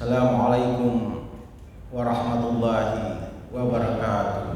Assalamualaikum warahmatullahi wabarakatuh.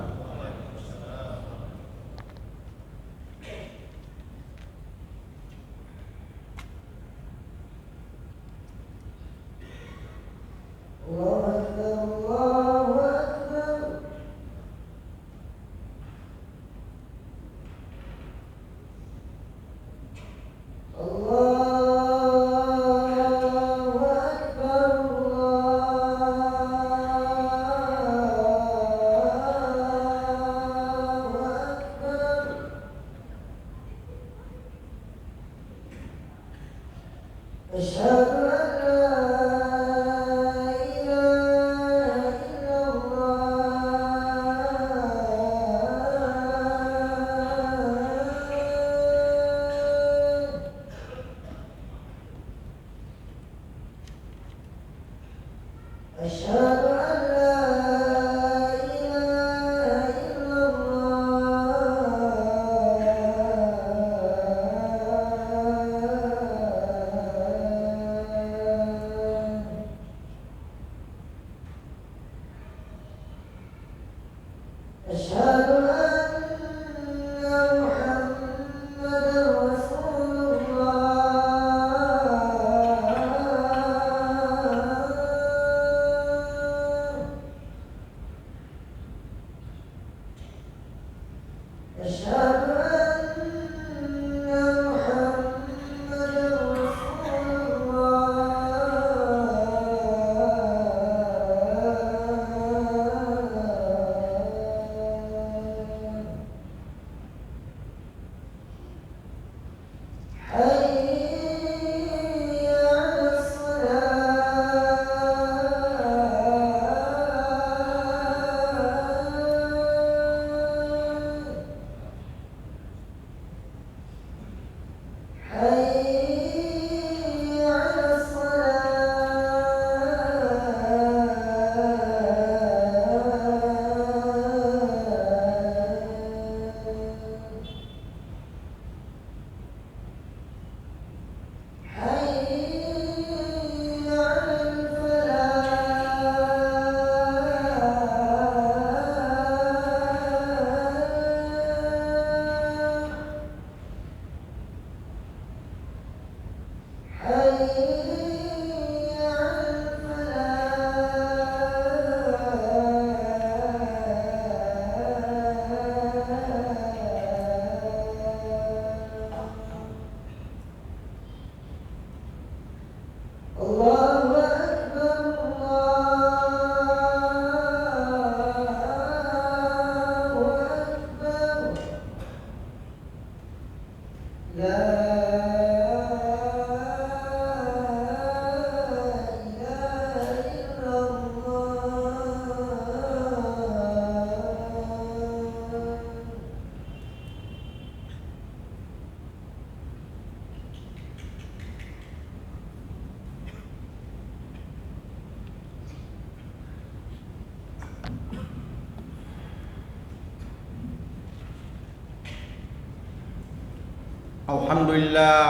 Alhamdulillah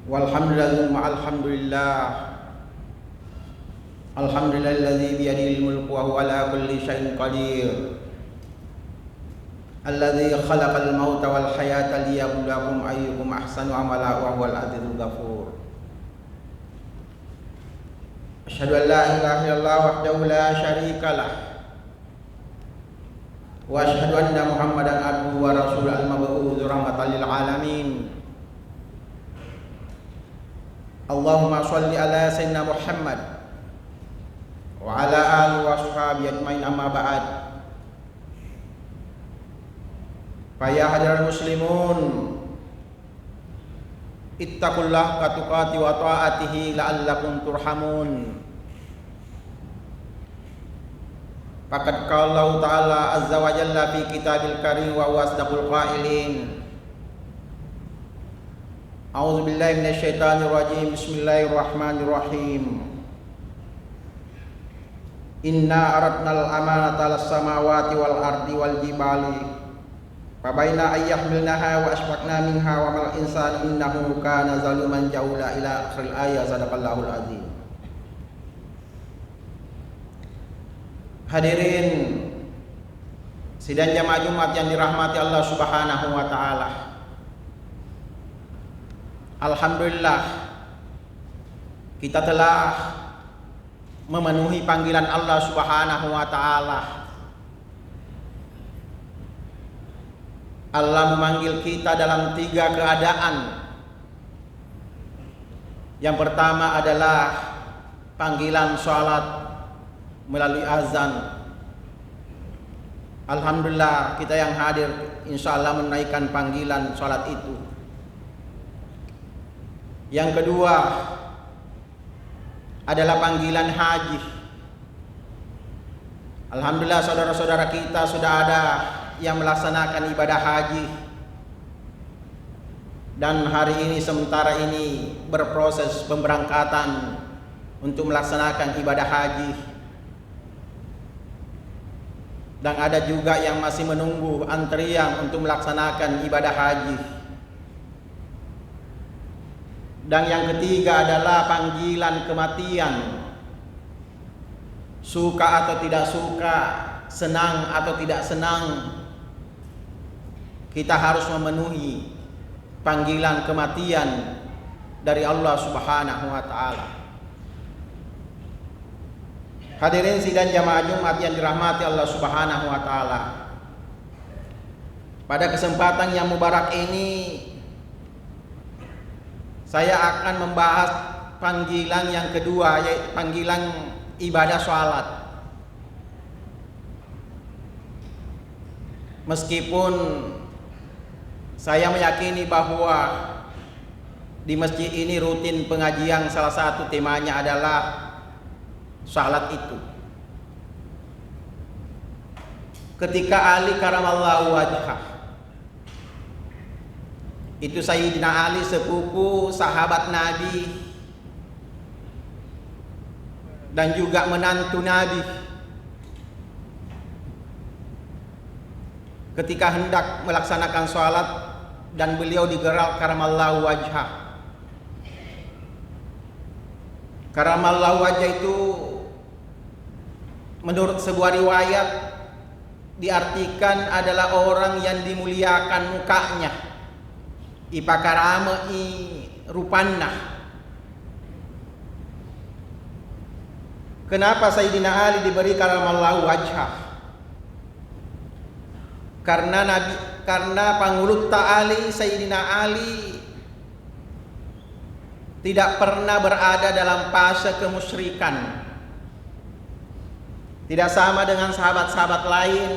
walhamdulillah ma'alhamdulillah alhamdulillahilladzi biyadihil mulku wa huwa ala kulli syai'in qadir alladzi khalaqal mauta wal hayata liyabluwakum ayyukum ahsanu amala wa huwal azizul ghafur. Asyhadu an la ilaha illallah wahdahu la syarikalah wa asyhadu anna Muhammadan abduhu wa rasuluhu al-mab'uts rahmatan lil alamin. Allahumma shalli ala sayyidina Muhammad wa ala alihi wa sahbihi ajmain, amma ba'd. Fa ya hadiral muslimun, ittaqullaha haqqa wa ta'atihi la'allakum turhamun. Faqad qala Allah Ta'ala azza wa jalla fi kitabil karim wa huwa asdaqul qailin. A'udzu billahi minasy syaithanir rajim. Bismillahirrahmanirrahim. Inna aradnal amanata las samawati wal ardi wal jibali fabaina ayyahmilnaha wa asfaqna minha wa mal insanu innahu kana zaluman jahula ila akhiril ayat. Sadaqallahul azim. Hadirin sidang jamaah Jumat yang dirahmati Allah Subhanahu wa taala. Alhamdulillah kita telah memenuhi panggilan Allah Subhanahu wa taala. Allah memanggil kita dalam 3 keadaan. Yang pertama adalah panggilan salat melalui azan. Alhamdulillah kita yang hadir insyaallah menaikkan panggilan salat itu. Yang kedua adalah panggilan haji. Alhamdulillah saudara-saudara kita sudah ada yang melaksanakan ibadah haji, dan hari ini sementara ini berproses pemberangkatan untuk melaksanakan ibadah haji. Dan ada juga yang masih menunggu antrian untuk melaksanakan ibadah haji. Dan yang ketiga adalah panggilan kematian. Suka atau tidak suka, senang atau tidak senang, kita harus memenuhi panggilan kematian dari Allah Subhanahu wa taala. Hadirin sidang jamaah Jumat yang dirahmati Allah Subhanahu wa taala. Pada kesempatan yang mubarak ini saya akan membahas panggilan yang kedua, yaitu panggilan ibadah salat. Meskipun saya meyakini bahwa di masjid ini rutin pengajian, salah satu temanya adalah salat itu. Ketika Ali karamallahu wajhah, itu Sayyidina Ali sepupu sahabat Nabi dan juga menantu Nabi, ketika hendak melaksanakan salat dan beliau digerak karamallahu wajhah. Karamallahu wajhah itu menurut sebuah riwayat diartikan adalah orang yang dimuliakan mukanya, ipakarama i rupanna. Kenapa Sayyidina Ali diberi karamallahu wajhah? Karena pangulutta Ali, Sayyidina Ali tidak pernah berada dalam fase kemusyrikan. Tidak sama dengan sahabat-sahabat lain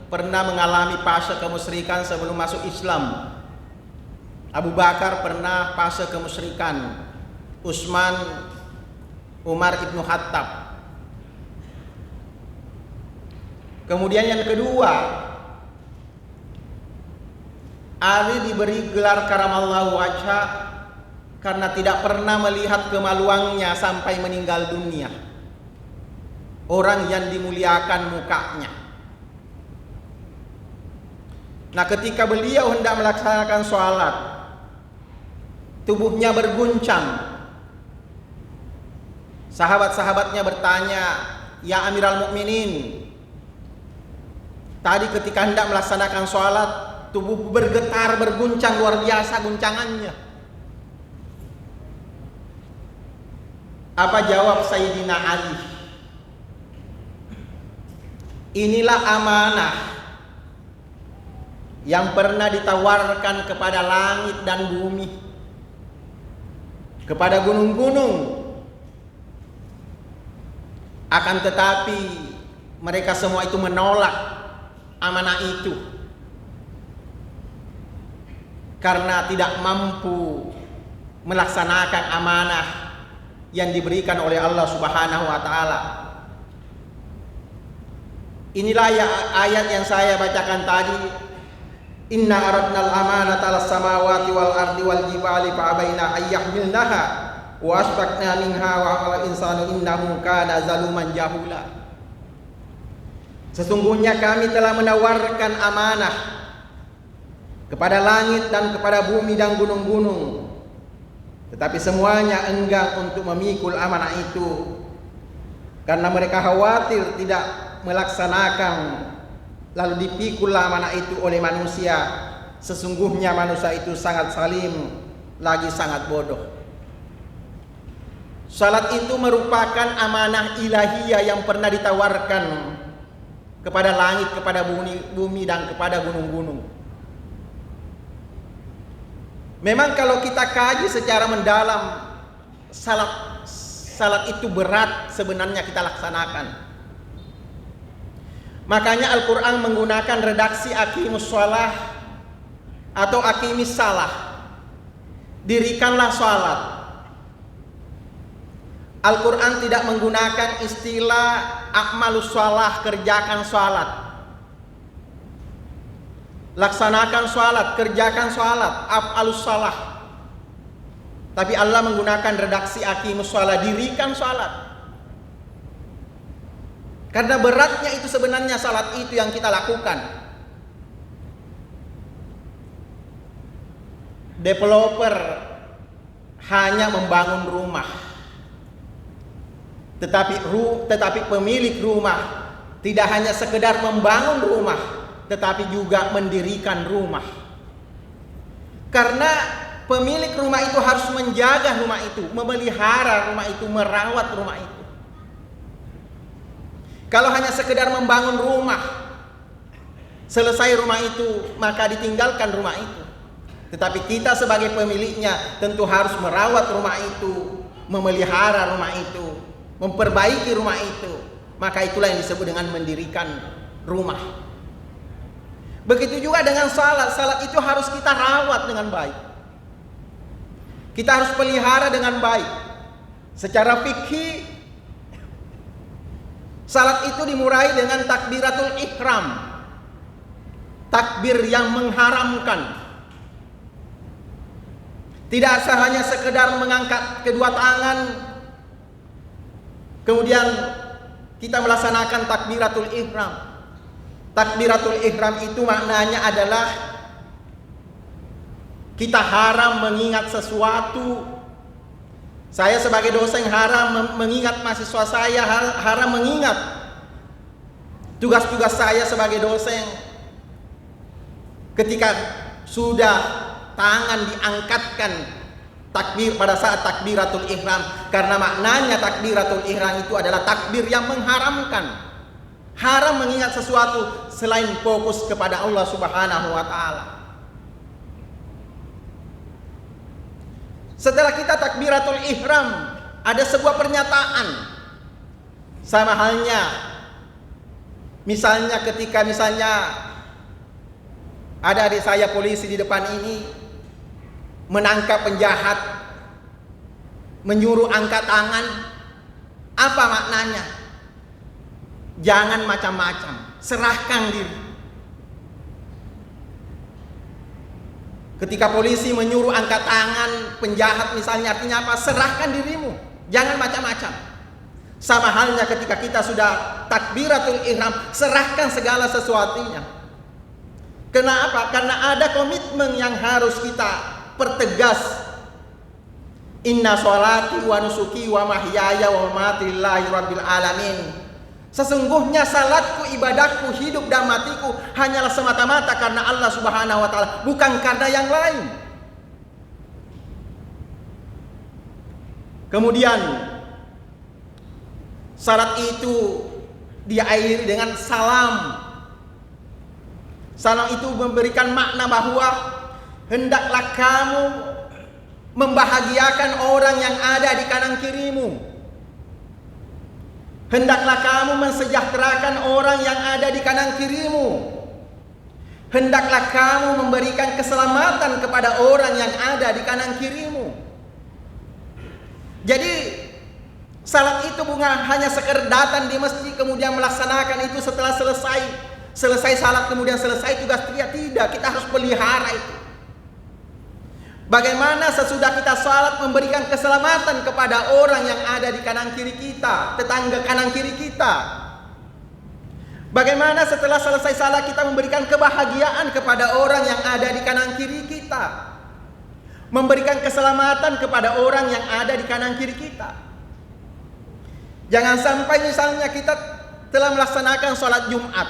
pernah mengalami fase kemusyrikan sebelum masuk Islam. Abu Bakar pernah fase kemusyrikan, Utsman, Umar ibnu Khattab. Kemudian yang kedua, Ali diberi gelar karamallahu wajhah karena tidak pernah melihat kemaluannya sampai meninggal dunia. Orang yang dimuliakan mukanya. Nah, ketika beliau hendak melaksanakan sholat, tubuhnya berguncang. Sahabat-sahabatnya bertanya, "Ya Amiral Mukminin, tadi ketika hendak melaksanakan sholat, tubuh bergetar, berguncang luar biasa guncangannya." Apa jawab Sayyidina Ali? Inilah amanah yang pernah ditawarkan kepada langit dan bumi, kepada gunung-gunung. Akan tetapi mereka semua itu menolak amanah itu karena tidak mampu melaksanakan amanah yang diberikan oleh Allah Subhanahu wa taala. Inilah ayat yang saya bacakan tadi. Inna aradnal amanata 'alas samawati wal ardi wal jibali fa abaina ayyahmilnaha wa asfaqna minha wa qala insanu innahu kana zaluman jahula. Sesungguhnya kami telah menawarkan amanah kepada langit dan kepada bumi dan gunung-gunung, tetapi semuanya enggan untuk memikul amanah itu karena mereka khawatir tidak melaksanakan lalu dipikul amanah itu oleh manusia, sesungguhnya manusia itu sangat zalim lagi sangat bodoh. Salat itu merupakan amanah ilahiyah yang pernah ditawarkan kepada langit, kepada bumi dan kepada gunung-gunung. Memang kalau kita kaji secara mendalam, salat itu berat sebenarnya kita laksanakan. Makanya Al-Quran menggunakan redaksi aqimus shalah atau aqimis salah, dirikanlah salat. Al-Quran tidak menggunakan istilah a'malus shalah, kerjakan salat, laksanakan salat, kerjakan salat, af'alus salah. Tapi Allah menggunakan redaksi aqimus shalah, dirikan salat. Karena beratnya itu sebenarnya salat itu yang kita lakukan. Developer hanya membangun rumah, tetapi pemilik rumah tidak hanya sekedar membangun rumah, tetapi juga mendirikan rumah. Karena pemilik rumah itu harus menjaga rumah itu, memelihara rumah itu, merawat rumah itu. Kalau hanya sekedar membangun rumah, selesai rumah itu, maka ditinggalkan rumah itu. Tetapi kita sebagai pemiliknya tentu harus merawat rumah itu, memelihara rumah itu, memperbaiki rumah itu. Maka itulah yang disebut dengan mendirikan rumah. Begitu juga dengan salat. Salat itu harus kita rawat dengan baik, kita harus pelihara dengan baik. Secara fikih, salat itu dimulai dengan takbiratul ihram, takbir yang mengharamkan. Tidak hanya sekedar mengangkat kedua tangan kemudian kita melaksanakan takbiratul ihram. Takbiratul ihram itu maknanya adalah kita haram mengingat sesuatu. Saya sebagai dosen haram mengingat mahasiswa saya, haram mengingat tugas-tugas saya sebagai dosen. Ketika sudah tangan diangkatkan takbir pada saat takbiratul ihram, karena maknanya takbiratul ihram itu adalah takbir yang mengharamkan. Haram mengingat sesuatu selain fokus kepada Allah Subhanahu wa taala. Setelah kita takbiratul ihram, ada sebuah pernyataan. Sama halnya misalnya ketika ada adik saya polisi di depan ini menangkap penjahat, menyuruh angkat tangan. Apa maknanya? Jangan macam-macam, serahkan diri. Ketika polisi menyuruh angkat tangan penjahat misalnya, artinya apa? Serahkan dirimu, jangan macam-macam. Sama halnya ketika kita sudah takbiratul ihram, serahkan segala sesuatunya. Kenapa? Karena ada komitmen yang harus kita pertegas. Inna sholati wa nusuki wa mahyaya wa mamati lillahi rabbil alamin. Sesungguhnya salatku, ibadahku, hidup dan matiku hanyalah semata-mata karena Allah Subhanahu wa taala, bukan karena yang lain. Kemudian salat itu diakhiri dengan salam. Salam itu memberikan makna bahwa hendaklah kamu membahagiakan orang yang ada di kanan kirimu. Hendaklah kamu mensejahterakan orang yang ada di kanan kirimu. Hendaklah kamu memberikan keselamatan kepada orang yang ada di kanan kirimu. Jadi salat itu bukan hanya sekedar datang di masjid kemudian melaksanakan itu setelah selesai salat kemudian selesai tugas dia. Tidak, kita harus pelihara itu. Bagaimana sesudah kita salat memberikan keselamatan kepada orang yang ada di kanan kiri kita, tetangga kanan kiri kita. Bagaimana setelah selesai salat kita memberikan kebahagiaan kepada orang yang ada di kanan kiri kita, memberikan keselamatan kepada orang yang ada di kanan kiri kita. Jangan sampai misalnya kita telah melaksanakan sholat Jumat.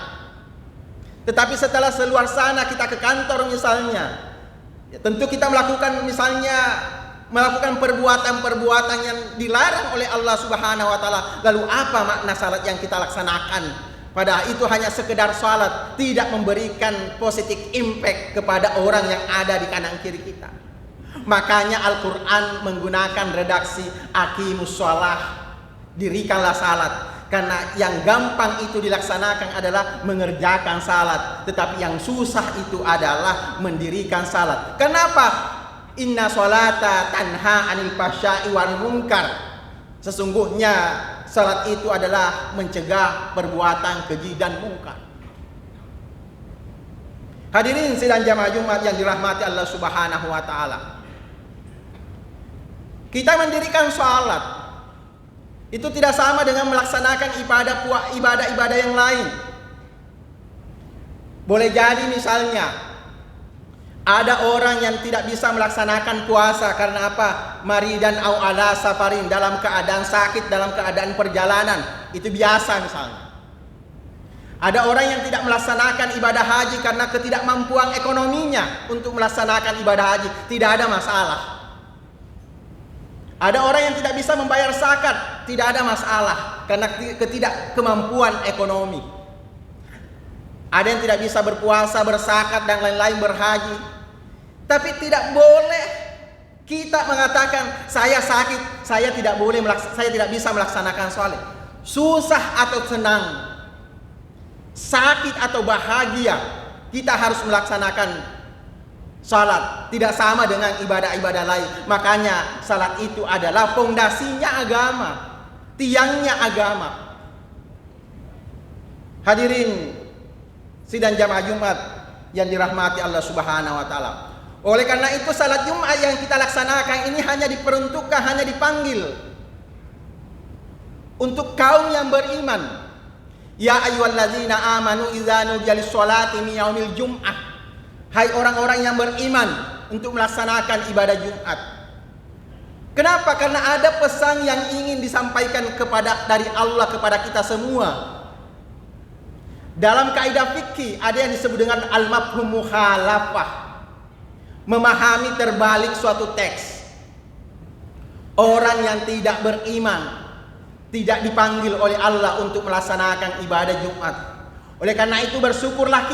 Tetapi setelah seluar sana kita ke kantor misalnya, ya tentu kita melakukan perbuatan-perbuatan yang dilarang oleh Allah Subhanahu wa taala. Lalu apa makna salat yang kita laksanakan? Padahal itu hanya sekedar salat, tidak memberikan positif impact kepada orang yang ada di kanan kiri kita. Makanya Al-Quran menggunakan redaksi aqimus shalah, dirikanlah salat. Karena yang gampang itu dilaksanakan adalah mengerjakan salat, tetapi yang susah itu adalah mendirikan salat. Kenapa? Inna sholata tanha anil fahsya'i wal munkar. Sesungguhnya salat itu adalah mencegah perbuatan keji dan mungkar. Hadirin sidang jamaah Jumat yang dirahmati Allah Subhanahu wa taala. Kita mendirikan salat itu tidak sama dengan melaksanakan ibadah-ibadah yang lain. Boleh jadi misalnya ada orang yang tidak bisa melaksanakan puasa karena apa? Maridan au ala safarin, dalam keadaan sakit, dalam keadaan perjalanan. Itu biasa misalnya. Ada orang yang tidak melaksanakan ibadah haji karena ketidakmampuan ekonominya untuk melaksanakan ibadah haji. Tidak ada masalah. Ada orang yang tidak bisa membayar zakat, tidak ada masalah karena ketidakmampuan ekonomi. Ada yang tidak bisa berpuasa, berzakat dan lain-lain, berhaji. Tapi tidak boleh kita mengatakan saya sakit, saya tidak bisa melaksanakan sholat. Susah atau senang, sakit atau bahagia, kita harus melaksanakan salat. Tidak sama dengan ibadah-ibadah lain. Makanya salat itu adalah fondasinya agama, tiangnya agama. Hadirin sidang jamaah Jumat yang dirahmati Allah Subhanahu wa taala. Oleh karena itu salat Jumat yang kita laksanakan ini hanya diperuntukkan, hanya dipanggil untuk kaum yang beriman. Ya ayyuhalladzina amanu idza nudiya lis-sholati min yaumil jum'ah. Hai orang-orang yang beriman, untuk melaksanakan ibadah Jumat. Kenapa? Karena ada pesan yang ingin disampaikan dari Allah kepada kita semua. Dalam kaidah fikih ada yang disebut dengan al-mafhum mukhalafah. Memahami terbalik suatu teks. Orang yang tidak beriman tidak dipanggil oleh Allah untuk melaksanakan ibadah Jumat. Oleh karena itu bersyukurlah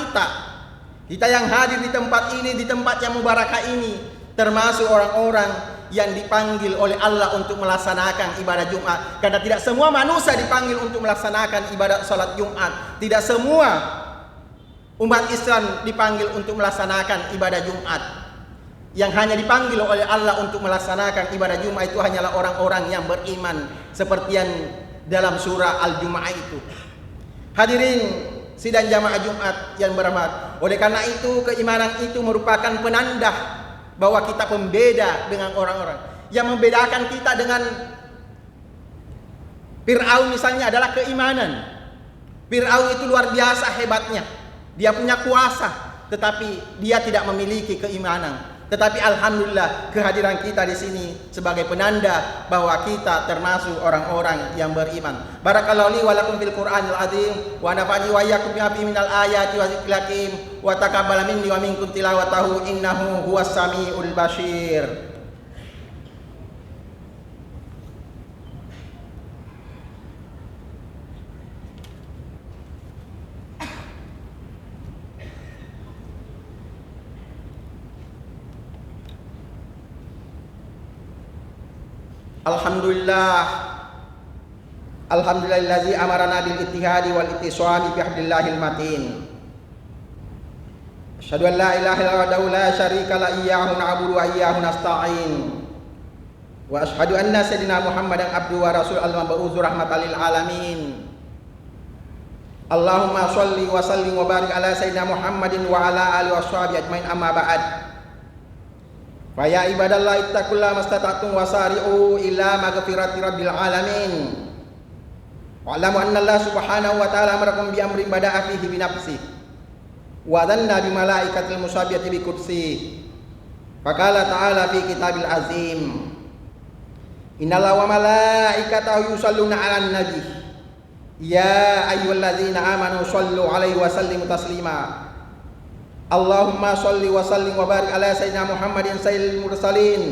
kita yang hadir di tempat ini, di tempat yang mubarakah ini, termasuk orang-orang yang dipanggil oleh Allah untuk melaksanakan ibadah Jumat. Karena tidak semua manusia dipanggil untuk melaksanakan ibadah salat Jumat. Tidak semua umat Islam dipanggil untuk melaksanakan ibadah Jumat. Yang hanya dipanggil oleh Allah untuk melaksanakan ibadah Jumat itu hanyalah orang-orang yang beriman, seperti yang dalam surah Al-Jumu'ah itu. Hadirin sidang jamaah Jumat yang berahmat. Oleh karena itu keimanan itu merupakan penanda bahwa kita pembeda dengan orang-orang. Yang membedakan kita dengan Fir'aun misalnya adalah keimanan. Fir'aun itu luar biasa hebatnya. Dia punya kuasa, tetapi dia tidak memiliki keimanan. Tetapi alhamdulillah kehadiran kita di sini sebagai penanda bahwa kita termasuk orang-orang yang beriman. Barakallahu li wa lakum fil Qur'anil azim wa nafa'ani wa iyyakum bima fihi minal ayati wa dzikril hakim wa taqabbal minni wa minkum tilawatahu innahu huwas samiul basir. Alhamdulillazi amarana bil ittihadi wal ittisami bi hablillahil matin. Asyhadu an la ilaha illallah wa la syarika la iyyahu na'budu wa iyyahu nasta'in. Wa asyhadu anna sayyidina Muhammadan abduhu wa rasul al-mab'uts rahmatan lil alamin. Allahumma shalli wa sallim wa barik ala sayyidina Muhammadin wa ala alihi washabihi ajmain amma ba'd. Fa ya ibadallah ittaqullaha mastata'tum wasari'u ila maghfirati rabbil alamin. Wa'lamu anna Allah subhanahu wa ta'ala amarakum bi amrin bada'a fihi bi nafsihi wa dhanna bi malaikatil musabbihati bi kursihi. Faqala ta'ala fi kitabil azim. Innallaha wa malaikatahu yusholluna 'alan nabi Ya ayyuhalladzina amanu shallu alaihi wa sallimu taslima. Allahumma shalli wa sallim wa barik ala sayyidina Muhammadin sayyidil mursalin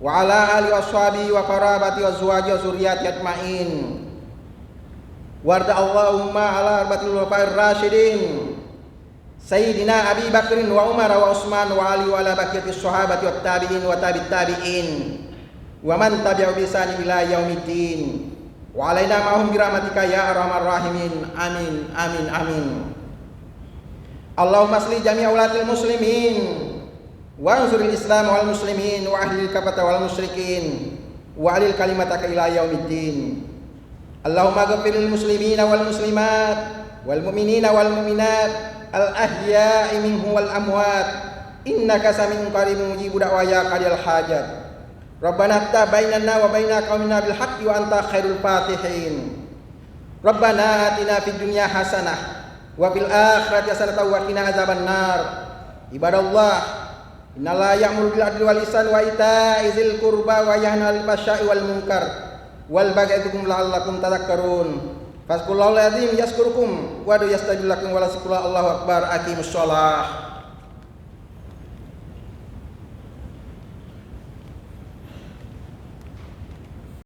wa ala alihi washabihi wa qarabati wa azwaji wa zurriyyati ajmain. Warda Allahumma ala arbatil khulafair rasyidin Sayyidina Abi Bakrin wa Umar wa Utsman wa Ali wa ala baqiyatis sahabati wat tabi'in wa tabi'it tabi'in wa man tabi'ahum bi ihsan ila yaumiddin. Wa alaina ma'hum bi rahmatika ya arhamar rahimin. Amin amin amin. Allahumma asli jami'a ulatil muslimin wa ansuril islam wal muslimin wa ahlil kafata wal musyrikin wa alil kalimataka ila yaumiddin. Allahumma ghfiril muslimina wal muslimat wal mu'minina wal mu'minat al ahya'i minhum wal amwat innaka sami'un qaribun mujibud da'waya qadil hajat. Rabbana aftah bainana wa baina qaumina bil haqqi wa anta khairul fatihin. Rabbana atina fid dunya hasanah wa fil akhirati hasanah wa qina adzaban nar. Ibadallah, innallaha ya'muru bil adli wal ihsani wa ita'i dzil qurba wa yanha 'anil fahsya'i wal munkar wal baghi ya'idukum la'allakum tadhakkarun. Fazkurullahal azim yazkurkum wa yastajib lakum wa la Allahu akbar. Aqimus shalah.